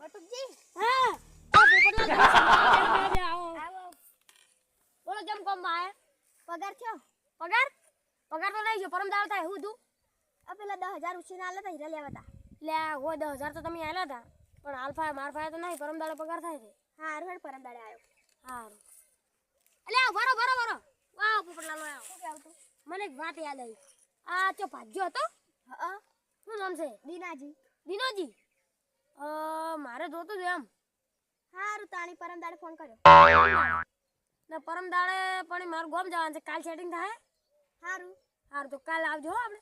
બટુકજી હા પોપટલાલ આવો બોલો કેમ કોમ માં પગાર થયો પગાર પગાર તો લઈ ગયો પરમ દાળ થાય હું તું આ પેલા 10,000 ઉછીના આલે તા હીરા લેવા તા લે હો 10,000 તો તમે આલ્યા હતા પણ આલ્ફા માર ફાય તો નહીં પરમ દાડે પગાર થાય છે હારું હેડ પરમ દાડે આયો હારું અલ્યા ભરો ભરો ભરો વાહ પોપટલાલ આયો શું કેવતું મને એક વાત યાદ આવી આ ચો ભાજ્યો હતો હા શું નામ છે દીનાજી દિનોજી મારે જોતું છે એમ હારું તાણી પરમ દાડે ફોન કર્યો ને પરમ દાડે પણ મારું ગોમ જવાનું છે કાલ સેટિંગ થાય હારું હારું તો કાલ આવજો હો આપણે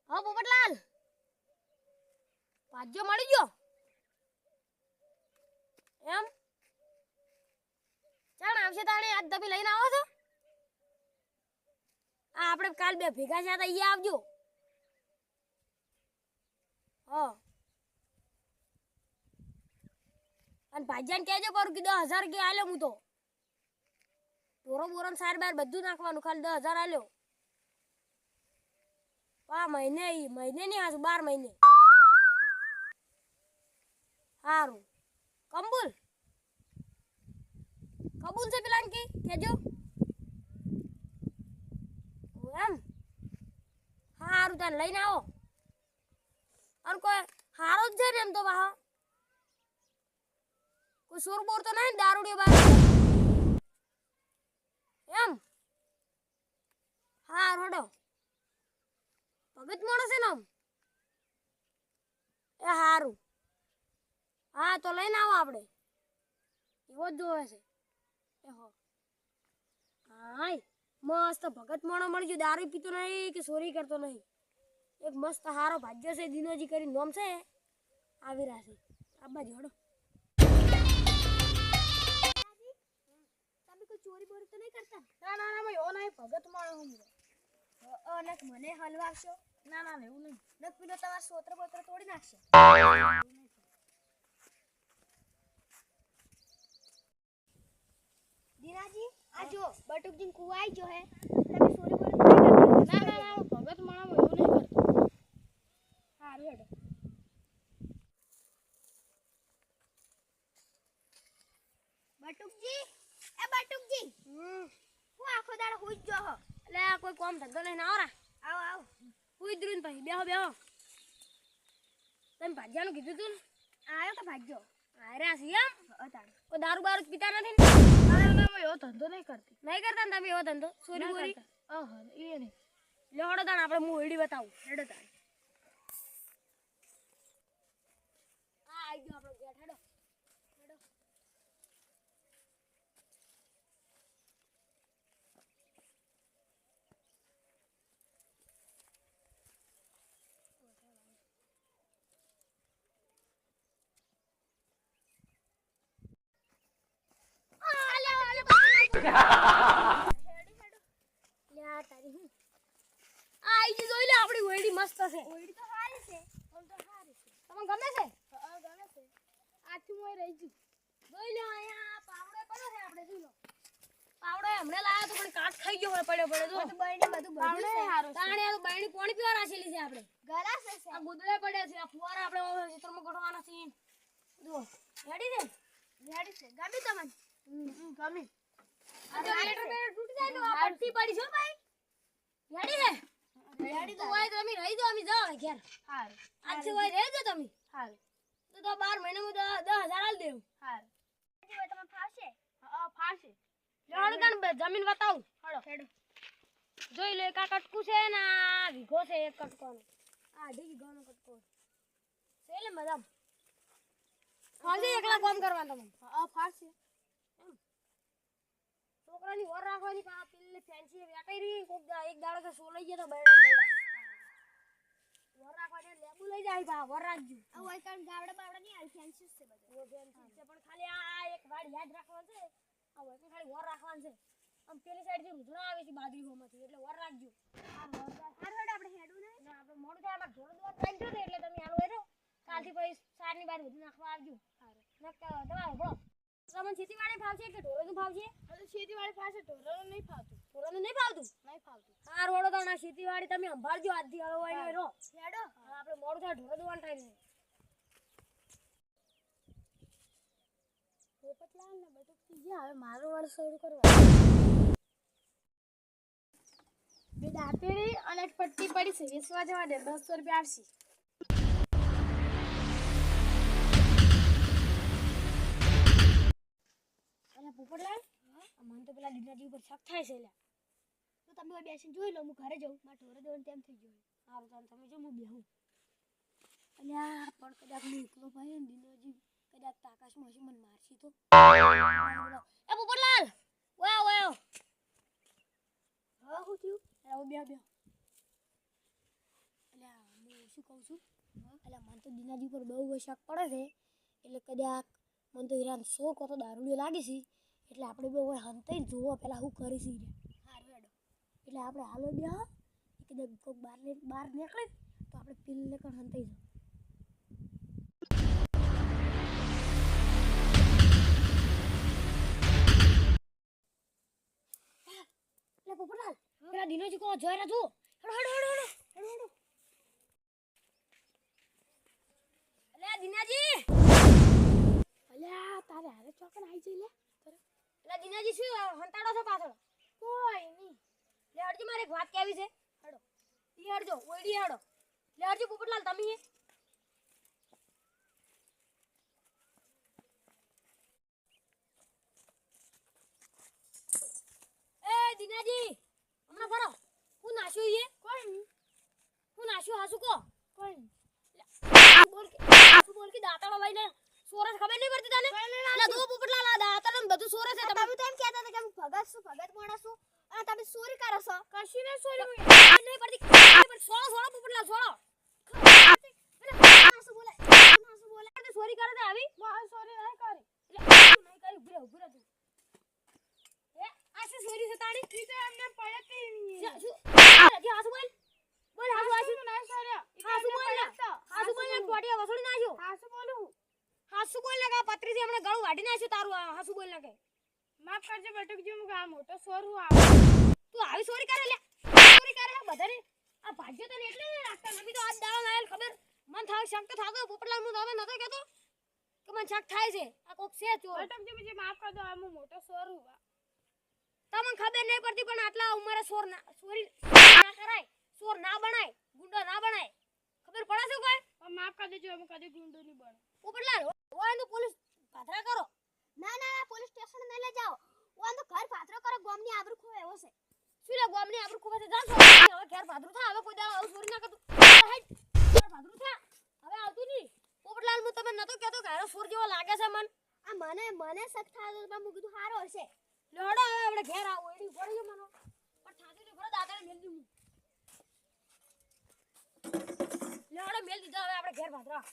હા પોપટલાલ ભાજ્યો મળી ગયો એમ ચાણ આવશે તાણે આજ તમે લઈને આવો છો આ આપણે કાલ બે ભેગા થયા તા ઈ આવજો હા અને ભાજ્યાને કહેજો કરું કે 10,000 કે આલ્યો હું તો બોરો બોરમ સાર બાર બધું નાખવાનું ખાલી 10,000 આલ્યો આ મહિને નહીં હાસુ 12 મહિને હારું કબૂલ કબૂલ છે પેલા કે કેજો એમ હારું તને લઈને આવો અને કોઈ હારો જ છે ને એમ તો વાહ કોઈ સોર બોર તો નહીં દારૂડિયો બાર એમ હારું હડો ભગત માણસ છે ને આમ એ હારું હા તો લઈને આવો આપણે એવો જ જોવે છે એ હો હાય મસ્ત ભગત માણો મળી ગયો દારૂ પીતો નહીં કે ચોરી કરતો નહીં એક મસ્ત હારો ભાજ્યો છે દિનોજી કરીને નોમ છે આવી રહ્યા છે આ બાજુ હડો તમે કોઈ ચોરી બોરી તો નહીં કરતા ના ના ના ભાઈ ઓ નહીં ભગત માણો હું અને મને હલવાવશો ના ના એવું નહીં ને પેલો તમારા સોત્ર બોત્ર તોડી નાખશે દીનાજી આ જો બટુકજી કુવા આવી જો હે તમે સોરી બોરી તો નહીં કરતા ના ના ના ભગત માણો એવું નહીં કરતો હારું હેડો બટુકજી એ બટુકજી હું આખો દાડો હુઈ જ જો હો એટલે આ કોઈ કોમ ધંધો નહીં આવરા આવો આવો હુઈ દ્રુન પછી બેહો બેહો તમે ભાજ્યાનું કીધું તું ને આયો તો ભાગ્યો આર્યા છે એમ અતાણ કોઈ દારૂ બારૂ પીતા નથી ને ના ના એવો ધંધો નહીં કરતી નહીં કરતા ને તમે એવો ધંધો ચોરી બોરી ઓહો એ નહીં લે હડો તાણ આપણે હું વીડી બતાવું હેડો તાણ આ આઈ ગયો આપણો ગેટ હેડો હેડો લ્યા તારી હું આ આઈ જી જોઈ લે આપણી વેડી મસ્ત છે ઓઈડી તો હારી છે ઓમ તો હારી છે તમને ગમે છે હા ગમે છે આથી મોય રહી જુ જોઈ લે અહીંયા પાવડે પડ્યો છે આપણે જોઈ લો પાવડે હમણે લાયા તો પણ કાટ ખાઈ ગયો હોય પડ્યો જો બધું બરણી બધું પાવડે બધું હારો તાણે આ તો બરણી પાણી પીવા રાખેલી છે આપણે ગરાસે છે આ ગુદડે પડ્યા છે આ ફુવારા આપણે ચિત્રમાં ગોઠવાના છે જો રેડી છે રેડી છે ગમી તમને ગમી આ તો લેટર બે તૂટી જાય તો આ પટ્ટી પડી છો ભાઈ રેડી છે રેડી તો હોય તો અમે રહી દો અમે જાવ ઘેર હાર આજથી હોય રહી દો તમે હાર તો 12 મહિને હું 10,000 આલ દેવું હાર તમે ફાવશે ફાશે લેવડો તને જમીન બતાવું હળો હેડો જોઈ લે કા કટકું છે ને આ વીઘો છે એક કટકોનો આ અઢી વીઘાનો કટકો છે લે મજામ ખાલી એકલા કામ કરવાનું તમને ફાશે છોકરાની ઓર રાખવાની પા પેલી ફેન્સી વેટાઈ રહી કોક એક દાડો તો સોલાઈ ગયો તો બૈડા વર રાખવાની લેબુ લઈ જાય પા વર રાખજો આ હોય કારણ ગાવડા બાવડા નહીં આવી ફેન્સી છે બધું ઓ ફેન્સી છે પણ ખાલી આ એક વાડ યાદ રાખવાનું છે આ હોય ખાલી વર રાખવાનું છે આમ પેલી સાઈડ થી રૂધણા આવે છે બાજરીમાંથી એટલે વર રાખજો આ હેડો આપણે હેડું ને ના તમારે બોલો તમને ખેતીવાડી ફાવશે કે ઢોરોનું ફાવશે હવે ખેતીવાડી પાસે ઢોરોનું નહીં ફાવતું. ઢોરોનું નહીં ફાવતું નહીં ફાવતું. હાર વડો તો ના ખેતીવાડી તમે સંભાળજો આજથી હળવાઈ રહો હેડો આપણે મોડું થાય ઢોરો દોવાનો ટાઈમ છે પોપટલાલ ને બટુકથી ગયા હવે મારો વાળ શરૂ કરવા. બે દાંતેડી અને એક પટ્ટી પડી છે વેચવા જવા દે 200 રૂપિયા આપશે. અલ્યા પોપટલાલ મને તો પેલા દીનાજી ઉપર શક થાય છે લ્યા તો તમે હવે બેસીને જોઈ લો હું ઘરે જાઉં મારે ઢોરો દોવાનું તેમ થઈ ગયું સારું ચાલ તમે જો હું બેહું અલ્યા પણ કદાચ હું એકલો ભાઈ ને દીનાજી કદાચ આકાશમાં હશે મને મારશી તો એ પોપટલાલ ઓયા ઓયા હા હું થયું આવો બે બે અલ્યા હું શું કહું છું અલ્યા મને તો દીનાજી ઉપર બહુ શક પડે છે એટલે કદાચ મને તો હીરાન શોખ હતો દારૂડિયો લાગે છે એટલે આપણે બે હોય હંતાઈ જોવો પેલા શું કરી છે હારું હેડો એટલે આપણે હાલો બે કદાચ કોઈક બહાર નીકળે તો આપણે પીલને કણ હંતાઈ જાવ એટલે પોપટલાલ પેલા દિનોજી કો જોઈ રહ્યા તું હેડો હેડો હેડો હેડો હેડો અલ્યા દિનાજી અલ્યા તારે હારે ચોકન આવી જઈ લે. એટલે દિનાજી શું હંતાડો છો પાછળ કોઈ નહીં. લે હડજી મારે એક વાત કહેવી છે હેડો ઈ હડજો ઓયડી હેડો લે હડજી પોપટલાલ તમે એ દિનાજી હમણાં ફરો હું નાશ્યું ઈએ કોઈ નહીં. હું નાશ્યું હાસુ કો કોઈ નહીં. બોલ કે દાતાળો લઈને સોરસ ખબર નહીં પડતી તને એટલે દો પોપટલાલ આ દાતાળો ને બધું સોરસ છે તમે તો એમ કહેતા હતા કે હું ભગત છું ભગત માણસ છું અને તમે ચોરી કરો છો કશી ને સોરી નહીં પડતી સોળો સોળો પોપટલાલ સોળો હાસુ બોલે હાસુ બોલે તે સોરી કરે છે આવી મારે સોરી નહીં કરી. એટલે નહીં કરી ઉભી રહે તું એ આ શું સોરી છે તાણી ઈ તો એમને પડતી નહીં. શું હાસુ બોલ બોલ હાસુ હાસુ હાસુ નહીં સોર્યા. ઈ તો હાસુ એમને બોલ ને પડતા. હાસુ બોલ ને ટોટિયા વસોડી નાખ્યો હાસુ બોલું. હાસુ બોલ ને કા પત્રીથી હમણાં ગળું વાઢી નાખ્યું તારું હાસુ બોલ ને કે માફ કરજો બટુકજી હું ગામ મોટો સોરું આવે. તું આવી સોરી કરે લે સોરી કરે બધાને આ ભાગ્ય તને એટલે નહીં રાખતા નથી તો આજ દાડા લાયેલ ખબર મન થાય શક તો થાતો પોપટલાલ હું તમે નતો કહેતો કે મને શક થાય છે આ કોક છે ચોર બટુકજી બીજી માફ કર દો હવે હું મોટો સોરું આ. તમને ખબર નહીં પડતી પણ આટલા ઉંમરે ચોર ના ચોરી ના કરાય ચોર ના બનાય ગુંડો ના બનાય ખબર પડે છે કોઈ પણ માફ કરી દેજો અમે કદી ગુંડો નહીં બનો. પોપટલાલ હોય તો પોલીસ પાથરા કરો ના ના ના પોલીસ સ્ટેશન નહીં લઈ જાઓ ઓન તો ઘર પાથરો કરે ગોમની આબરૂ ખોવે એવો છે શું લે ગોમની આબરૂ ખૂબ છે જાન હવે ઘેર પાથરું થા હવે કોઈ દાડો આવું ચોરી ના કરતું ઘેર પાથરું થા હવે આવતું નહીં પોપટલાલ હું તમે નતો કહેતો કે હારો ચોર જેવો લાગે છે મન આ મને શક થાય તો મેં કીધું હારો હશે લડો હવે આપણે ઘેર આવો એડી પડી ગયો મનો પણ થાતી ને ઘરે દાદાને મેલ દીધું લડો મેલ દીધો હવે આપણે ઘેર પાથરા